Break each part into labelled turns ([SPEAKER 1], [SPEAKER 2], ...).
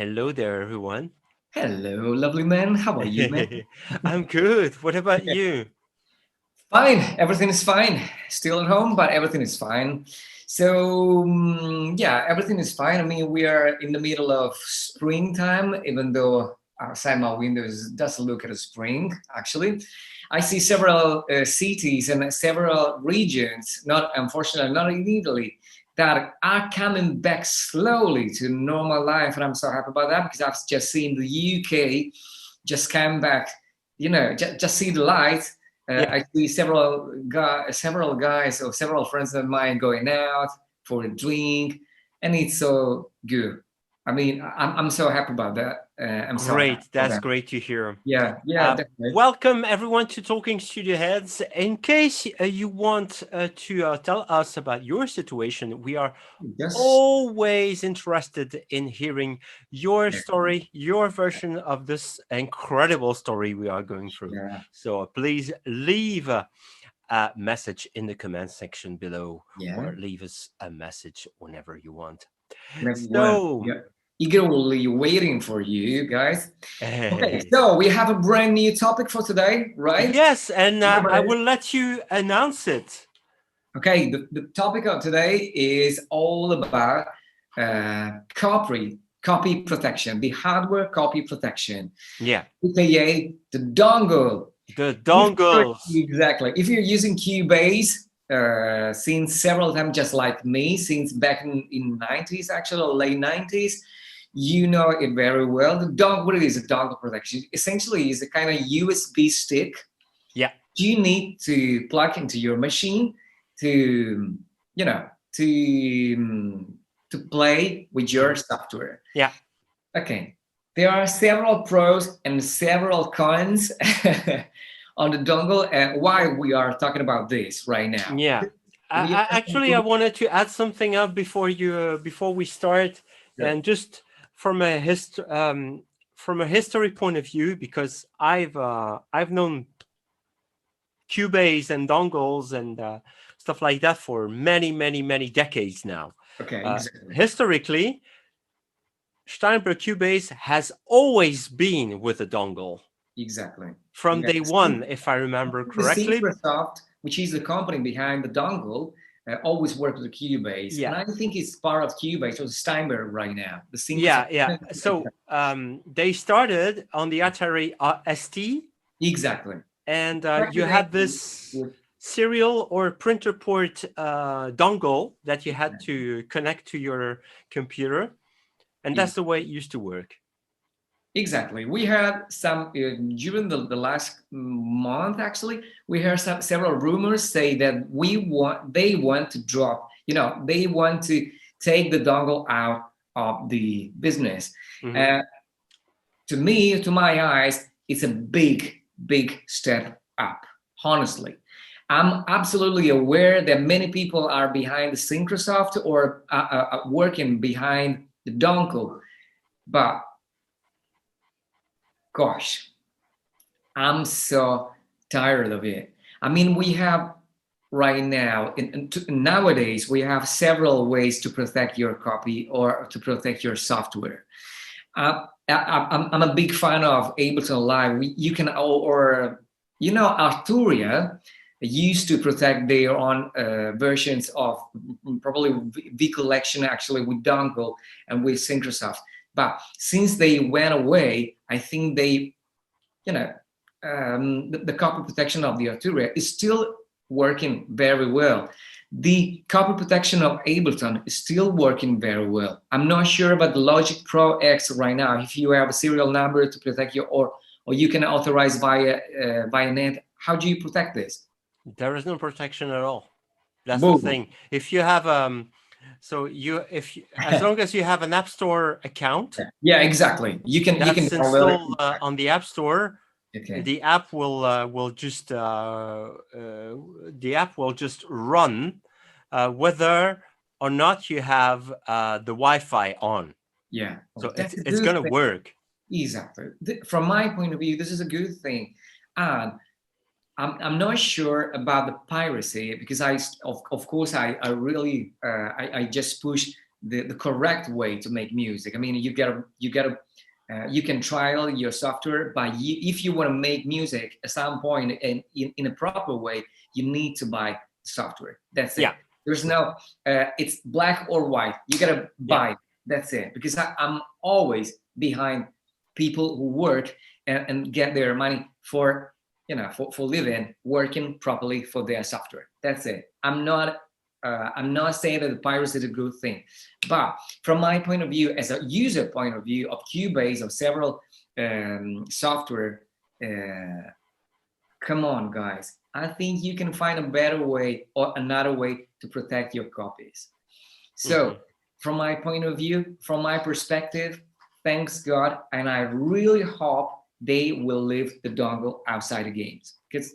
[SPEAKER 1] Hello there, everyone.
[SPEAKER 2] Hello, lovely man. How are you, man?
[SPEAKER 1] I'm good. What about you?
[SPEAKER 2] Fine. Everything is fine. Still at home, but everything is fine. So, yeah, everything is fine. I mean, we are in the middle of springtime, even though outside my windows doesn't look at a spring, actually. I see several cities and several regions, not unfortunately not in Italy, that are coming back slowly to normal life. And I'm so happy about that because I've just seen the UK just come back, just see the light.
[SPEAKER 1] Yeah,
[SPEAKER 2] I see several guys or several friends of mine going out for a drink, and it's so good. I mean, I'm so happy about that. I'm so happy
[SPEAKER 1] great.
[SPEAKER 2] for
[SPEAKER 1] That's
[SPEAKER 2] that.
[SPEAKER 1] great to hear.
[SPEAKER 2] Yeah, definitely.
[SPEAKER 1] Welcome everyone to Talking Studio Heads. In case you want to tell us about your situation, we are
[SPEAKER 2] Just
[SPEAKER 1] always interested in hearing your story, your version of this incredible story we are going through.
[SPEAKER 2] yeah,
[SPEAKER 1] So please leave a message in the comment section below
[SPEAKER 2] yeah.
[SPEAKER 1] or leave us a message whenever you want.
[SPEAKER 2] Whenever you want.
[SPEAKER 1] So,
[SPEAKER 2] Yeah. Eagerly waiting for you guys. Okay,
[SPEAKER 1] eh,
[SPEAKER 2] so we have a brand new topic for today, right?
[SPEAKER 1] yes, and
[SPEAKER 2] What about
[SPEAKER 1] I
[SPEAKER 2] it?
[SPEAKER 1] will let you announce it.
[SPEAKER 2] Okay, the topic of today is all about copy protection, the hardware copy protection,
[SPEAKER 1] Yeah,
[SPEAKER 2] aka the dongle.
[SPEAKER 1] the
[SPEAKER 2] If you're,
[SPEAKER 1] dongles.
[SPEAKER 2] exactly, if you're using Cubase since several times, just like me, since back in 90s, actually, or late 90s, you know it very well. The dongle, what it is, a dongle protection, essentially is a kind of USB stick
[SPEAKER 1] Yeah,
[SPEAKER 2] you need to plug into your machine to you know to to play with your software.
[SPEAKER 1] yeah,
[SPEAKER 2] Okay, there are several pros and several cons on the dongle, and why we are talking about this right now.
[SPEAKER 1] yeah.
[SPEAKER 2] We
[SPEAKER 1] Actually, I wanted to add something up before we start,
[SPEAKER 2] Sure.
[SPEAKER 1] and just from a from a history point of view, because I've known Cubase and dongles and stuff like that for many decades now.
[SPEAKER 2] Okay, exactly,
[SPEAKER 1] Historically, Steinberg Cubase has always been with a dongle
[SPEAKER 2] exactly.
[SPEAKER 1] from
[SPEAKER 2] Yeah,
[SPEAKER 1] day one, if I remember
[SPEAKER 2] the
[SPEAKER 1] correctly.
[SPEAKER 2] Synchrosoft, which is the company behind the dongle, always worked with Cubase, and
[SPEAKER 1] Yeah,
[SPEAKER 2] I think it's part of Cubase or Steinberg right now. The Synchrosoft.
[SPEAKER 1] yeah. So they started on the Atari ST,
[SPEAKER 2] Exactly.
[SPEAKER 1] and you
[SPEAKER 2] Practically
[SPEAKER 1] had this
[SPEAKER 2] with
[SPEAKER 1] serial or printer port dongle that you had to connect to your computer, and that's the way it used to work.
[SPEAKER 2] exactly. We had some during the last month. Actually, we heard several rumors say that they want to drop. They want to take the dongle out of the business.
[SPEAKER 1] Hmm.
[SPEAKER 2] Uh, to me, to my eyes, it's a big step up. Honestly, I'm absolutely aware that many people are behind the Synchrosoft or working behind the dongle, but gosh, I'm so tired of it. I mean, we have right now, nowadays, we have several ways to protect your copy or to protect your software. I'm a big fan of Ableton Live. You can, Arturia used to protect their own versions of probably V Collection actually with Dongle and with Synchrosoft. But since they went away, I think you know, the copy protection of the Arturia is still working very well. The copy protection of Ableton is still working very well. I'm not sure about the Logic Pro X right now. If you have a serial number to protect your, or you can authorize via net, how do you protect this?
[SPEAKER 1] There is no protection at all. That's the
[SPEAKER 2] Boom.
[SPEAKER 1] thing. If you have so as long as you have an App Store account
[SPEAKER 2] Yeah, exactly. You can
[SPEAKER 1] that's
[SPEAKER 2] download
[SPEAKER 1] installed
[SPEAKER 2] it.
[SPEAKER 1] on the App Store,
[SPEAKER 2] Okay.
[SPEAKER 1] the app will just run whether or not you have the Wi-Fi on.
[SPEAKER 2] Yeah.
[SPEAKER 1] So
[SPEAKER 2] Oh, that's a
[SPEAKER 1] it's
[SPEAKER 2] good
[SPEAKER 1] gonna
[SPEAKER 2] thing.
[SPEAKER 1] work.
[SPEAKER 2] Exactly. From my point of view, this is a good thing. And I'm not sure about the piracy because of course I really I just push the correct way to make music. I mean, you can trial your software, but if you want to make music at some point and in a proper way, you need to buy software. That's it.
[SPEAKER 1] Yeah.
[SPEAKER 2] There's no, it's black or white. You gotta buy.
[SPEAKER 1] Yeah.
[SPEAKER 2] That's it. Because I'm always behind people who work and get their money for, for living, working properly for their software. That's it. I'm not saying that the piracy is a good thing, but from my point of view, as a user point of view of Cubase, of several software, come on, guys. I think you can find a better way or another way to protect your copies. So from my point of view, from my perspective, thanks God, and I really hope they will leave the dongle outside the games, because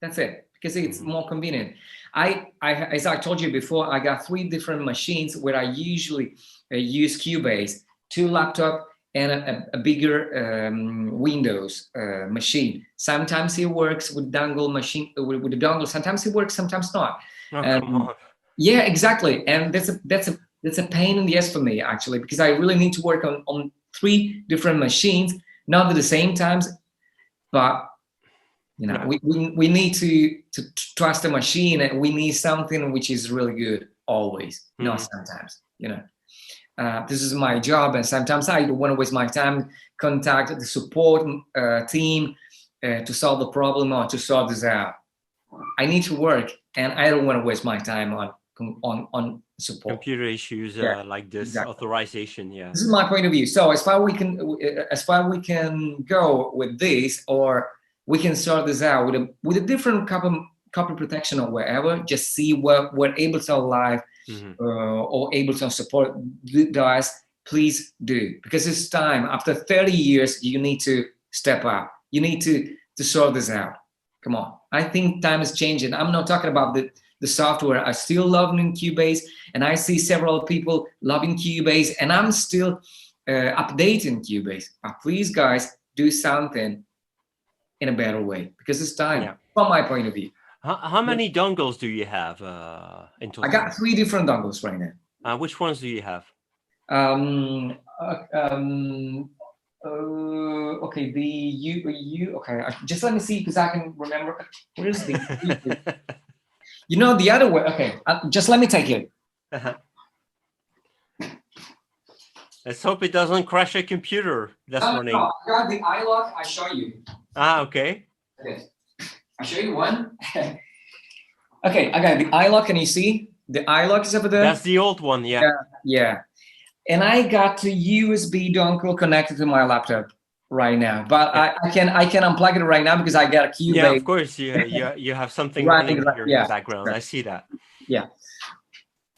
[SPEAKER 2] that's it, because it's more convenient. As I told you before, I got 3 different machines where I usually use Cubase, 2 laptops and a bigger Windows machine. Sometimes it works with dongle machine with the dongle. Sometimes it works, sometimes not.
[SPEAKER 1] Oh, come on.
[SPEAKER 2] Yeah, exactly. And that's a pain in the ass for me, actually, because I really need to work on 3 different machines, not at the same times, but we need to trust the machine, and we need something which is really good always, not sometimes. This is my job, and sometimes I don't want to waste my time contact the support team to solve the problem or to sort this out. I need to work, and I don't want to waste my time on support.
[SPEAKER 1] Computer issues like this, exactly. Authorization. Yeah.
[SPEAKER 2] This is my point of view. So as far we can go with this, or we can sort this out with a different copy protection or wherever. Just see what Ableton Live or Ableton support does. Please do, because it's time. After 30 years, you need to step up. You need to sort this out. Come on. I think time is changing. I'm not talking about the software. I still love Cubase, and I see several people loving Cubase, and I'm still updating Cubase. But please, guys, do something in a better way, because it's time, from my point of view.
[SPEAKER 1] How many dongles do you have in total?
[SPEAKER 2] I got 3 different dongles right now.
[SPEAKER 1] Which ones do you have?
[SPEAKER 2] Okay, okay, just let me see, because I can remember. Where is the the other way? Okay, just let me take it.
[SPEAKER 1] Let's hope it doesn't crash a computer that's running.
[SPEAKER 2] No, I got the iLock. I show you.
[SPEAKER 1] Okay.
[SPEAKER 2] Okay, I'll show you one. Okay, I got the iLock. Can you see the iLock is over there?
[SPEAKER 1] That's the old one, yeah.
[SPEAKER 2] Yeah. And I got the USB dongle connected to my laptop right now, but I can unplug it right now because I got a Cubase.
[SPEAKER 1] Yeah, of course. You have something running in your background. Right. I see that.
[SPEAKER 2] Yeah.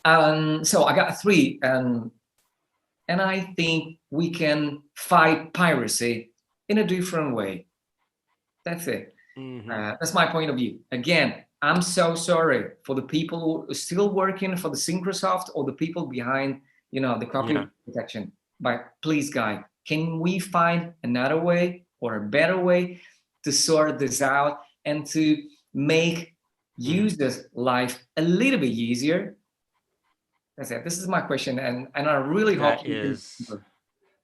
[SPEAKER 2] So I got 3, and I think we can fight piracy in a different way. That's it. That's my point of view. Again, I'm so sorry for the people who are still working for the Synchrosoft or the people behind, the copyright protection. But please, guys, can we find another way or a better way to sort this out and to make users' life a little bit easier? That's it. This is my question, and I really hope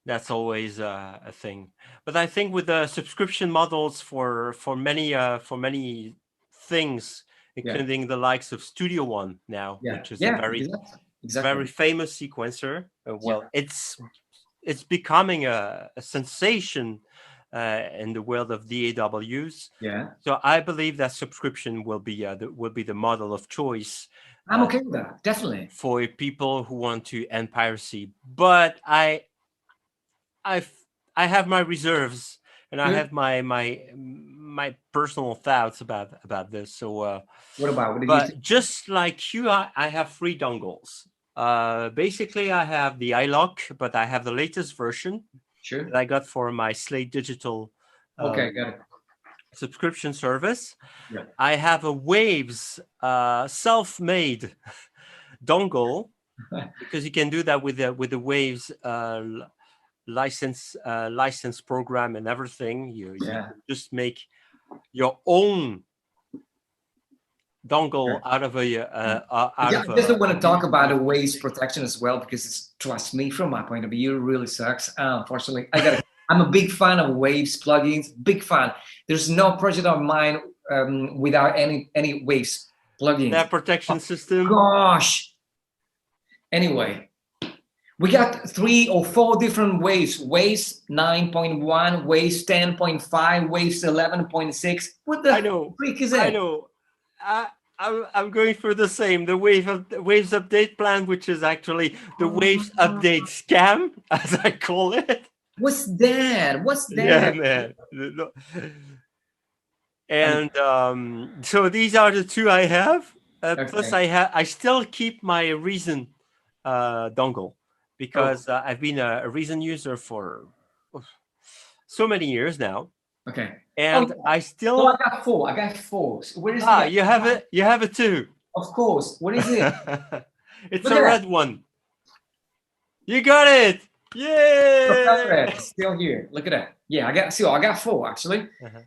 [SPEAKER 1] that's always a thing. But I think with the subscription models for many things, including the likes of Studio One now, which is a very famous sequencer. It's becoming a sensation in the world of DAWs.
[SPEAKER 2] Yeah.
[SPEAKER 1] So I believe that subscription will be the model of choice.
[SPEAKER 2] I'm okay with that, definitely.
[SPEAKER 1] For people who want to end piracy, but I have my reserves, and I have my personal thoughts about this. So
[SPEAKER 2] what about?
[SPEAKER 1] But just like you, I have 3 dongles. Basically, I have the iLock, but I have the latest version that I got for my Slate Digital.
[SPEAKER 2] Got it.
[SPEAKER 1] Subscription service.
[SPEAKER 2] Yeah.
[SPEAKER 1] I have a Waves self-made dongle, because you can do that with the Waves license program and everything. You can just make your own dongle out of a out
[SPEAKER 2] Yeah,
[SPEAKER 1] of
[SPEAKER 2] I just
[SPEAKER 1] a
[SPEAKER 2] want to talk about the waves protection as well, because it's, trust me, from my point of view, it really sucks. Unfortunately, I'm a big fan of waves plugins, big fan. There's no project of mine without any waves plugins.
[SPEAKER 1] that protection system.
[SPEAKER 2] Gosh. Anyway, we got 3 or 4 different waves. Waves 9.1, waves 10.5, waves 11.6. What
[SPEAKER 1] I
[SPEAKER 2] the
[SPEAKER 1] know,
[SPEAKER 2] freak is
[SPEAKER 1] I
[SPEAKER 2] that?
[SPEAKER 1] know. I'm going for the same. The waves update plan, which is actually the waves update scam, as I call it.
[SPEAKER 2] What's that? What's
[SPEAKER 1] Yeah,
[SPEAKER 2] that?
[SPEAKER 1] man. And so these are the two I have. Plus,
[SPEAKER 2] Okay.
[SPEAKER 1] I still keep my Reason dongle,
[SPEAKER 2] Oh,
[SPEAKER 1] because I've been a Reason user for so many years now,
[SPEAKER 2] okay. Oh,
[SPEAKER 1] and
[SPEAKER 2] yeah.
[SPEAKER 1] I
[SPEAKER 2] So I
[SPEAKER 1] still
[SPEAKER 2] got 4. I got 4. So where is the other
[SPEAKER 1] you have
[SPEAKER 2] one?
[SPEAKER 1] it. You have it too.
[SPEAKER 2] Of course. What is it?
[SPEAKER 1] It's
[SPEAKER 2] Look
[SPEAKER 1] a
[SPEAKER 2] at that.
[SPEAKER 1] red one. You got it!
[SPEAKER 2] Look at
[SPEAKER 1] Yay!
[SPEAKER 2] that. It's still here. Look at that. Yeah, I got 4 actually.
[SPEAKER 1] Uh-huh.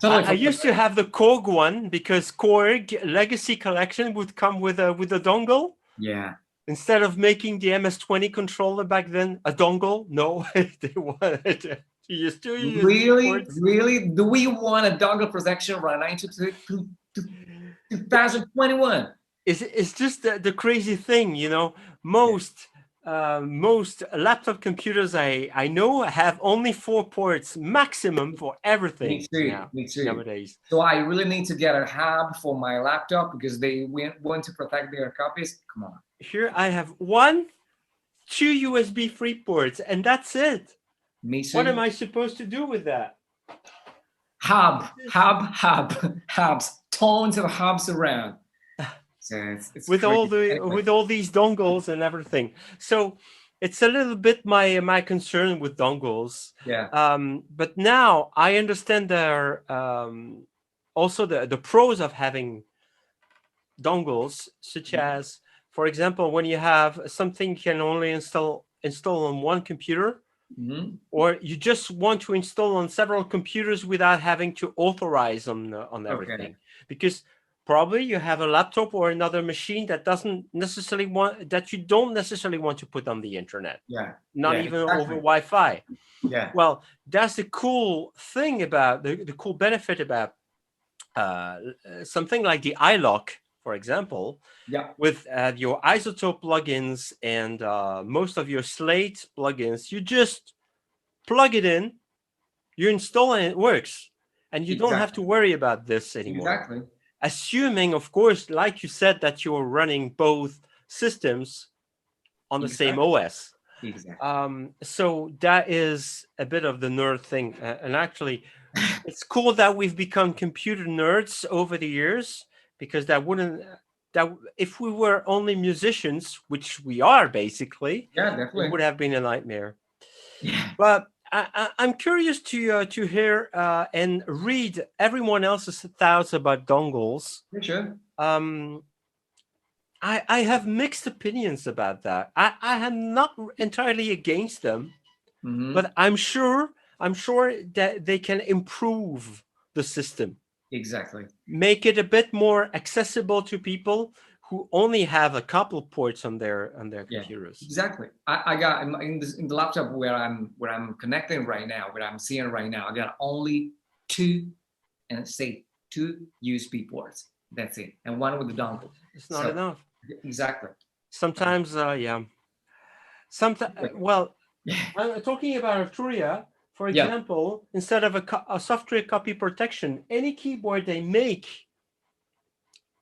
[SPEAKER 2] Totally
[SPEAKER 1] I
[SPEAKER 2] forgot.
[SPEAKER 1] used to have the Korg one, because Korg Legacy Collection would come with a dongle.
[SPEAKER 2] Yeah.
[SPEAKER 1] Instead of making the MS-20 controller back then a dongle, no, they wanted to use 2 USB
[SPEAKER 2] Really?
[SPEAKER 1] ports.
[SPEAKER 2] Really? Do we want a dongle protection right now into 2021?
[SPEAKER 1] It's just the crazy thing, you know. Most laptop computers I know have only 4 ports maximum for
[SPEAKER 2] Me
[SPEAKER 1] everything
[SPEAKER 2] too. Me too.
[SPEAKER 1] nowadays.
[SPEAKER 2] So I really need to get a hub for my laptop because they want to protect their copies. Come on.
[SPEAKER 1] Here I have 2 USB 3 ports, and that's it.
[SPEAKER 2] Me
[SPEAKER 1] What am
[SPEAKER 2] too.
[SPEAKER 1] I supposed to do with that?
[SPEAKER 2] Hubs. Tons of hubs around. So it's
[SPEAKER 1] with
[SPEAKER 2] crazy. Anyway.
[SPEAKER 1] with all these dongles and everything. So it's a little bit my concern with dongles.
[SPEAKER 2] Yeah.
[SPEAKER 1] But now I understand there also the pros of having dongles, such as, for example, when you have something you can only install on one computer, or you just want to install on several computers without having to authorize on everything.
[SPEAKER 2] Okay.
[SPEAKER 1] Because probably you have a laptop or another machine that you don't necessarily want to put on the internet.
[SPEAKER 2] Yeah.
[SPEAKER 1] Not
[SPEAKER 2] Yeah,
[SPEAKER 1] even
[SPEAKER 2] exactly.
[SPEAKER 1] over Wi-Fi.
[SPEAKER 2] Yeah.
[SPEAKER 1] Well, that's the cool thing about the cool benefit about something like the iLock, for example.
[SPEAKER 2] Yeah.
[SPEAKER 1] With your Isotope plugins and most of your Slate plugins, you just plug it in, you install it, and it works. And you don't have to worry about this anymore.
[SPEAKER 2] Exactly.
[SPEAKER 1] Assuming, of course, like you said, that you're running both systems on the same OS.
[SPEAKER 2] Exactly.
[SPEAKER 1] So that is a bit of the nerd thing. And actually, it's cool that we've become computer nerds over the years, because that if we were only musicians, which we are basically,
[SPEAKER 2] Yeah, definitely.
[SPEAKER 1] it would have been a nightmare.
[SPEAKER 2] Yeah.
[SPEAKER 1] But I'm curious to hear and read everyone else's thoughts about dongles.
[SPEAKER 2] Sure.
[SPEAKER 1] I have mixed opinions about that. I am not entirely against them, but I'm sure that they can improve the system.
[SPEAKER 2] Exactly.
[SPEAKER 1] Make it a bit more accessible to people who only have a couple ports on their computers.
[SPEAKER 2] Exactly. I got in the laptop where I'm connecting right now, where I'm seeing right now, I got only 2 USB ports. That's it, and 1 with the dongle.
[SPEAKER 1] It's not enough.
[SPEAKER 2] Exactly.
[SPEAKER 1] Sometimes, yeah. Sometimes, well, I'm talking about Arturia, for example. Instead of a software copy protection, any keyboard they make.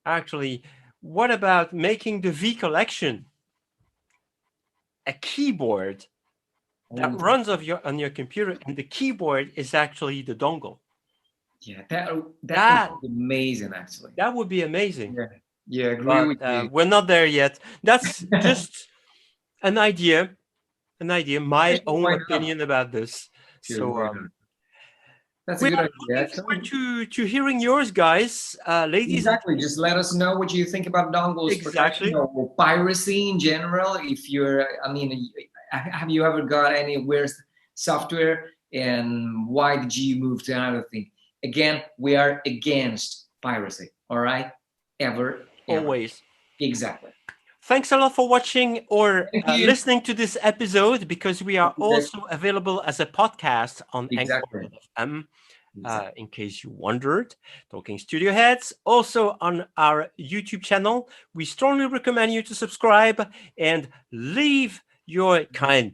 [SPEAKER 1] Actually, what about making the V collection a keyboard that runs on your computer, and the keyboard is actually the dongle?
[SPEAKER 2] Yeah, that would be amazing. Actually,
[SPEAKER 1] that would be amazing.
[SPEAKER 2] Yeah, agree with you.
[SPEAKER 1] We're not there yet. That's just an idea. My own opinion about this. So
[SPEAKER 2] that's a good idea.
[SPEAKER 1] Looking forward to hearing yours, guys, ladies.
[SPEAKER 2] Exactly. Just let us know what you think about dongles protection or piracy in general. If you're, have you ever got any weird software, and why did you move to another thing? Again, we are against piracy. All right. ever.
[SPEAKER 1] Always.
[SPEAKER 2] Exactly.
[SPEAKER 1] Thanks a lot for watching or
[SPEAKER 2] Thank you.
[SPEAKER 1] listening to this episode, because we are also available as a podcast on
[SPEAKER 2] Exactly.
[SPEAKER 1] Anchor.fm. In case you wondered, Talking Studio Heads, also on our YouTube channel. We strongly recommend you to subscribe and leave your kind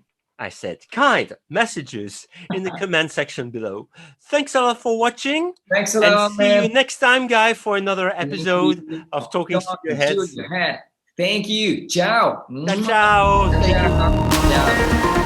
[SPEAKER 1] messages in the comment section below. Thanks a lot for watching.
[SPEAKER 2] Thanks a
[SPEAKER 1] And
[SPEAKER 2] lot,
[SPEAKER 1] see
[SPEAKER 2] man.
[SPEAKER 1] you next time, Guy, for another episode of Talking Studio Heads.
[SPEAKER 2] Thank you. Ciao.
[SPEAKER 1] Ciao, ciao. Thank you.
[SPEAKER 2] Ciao.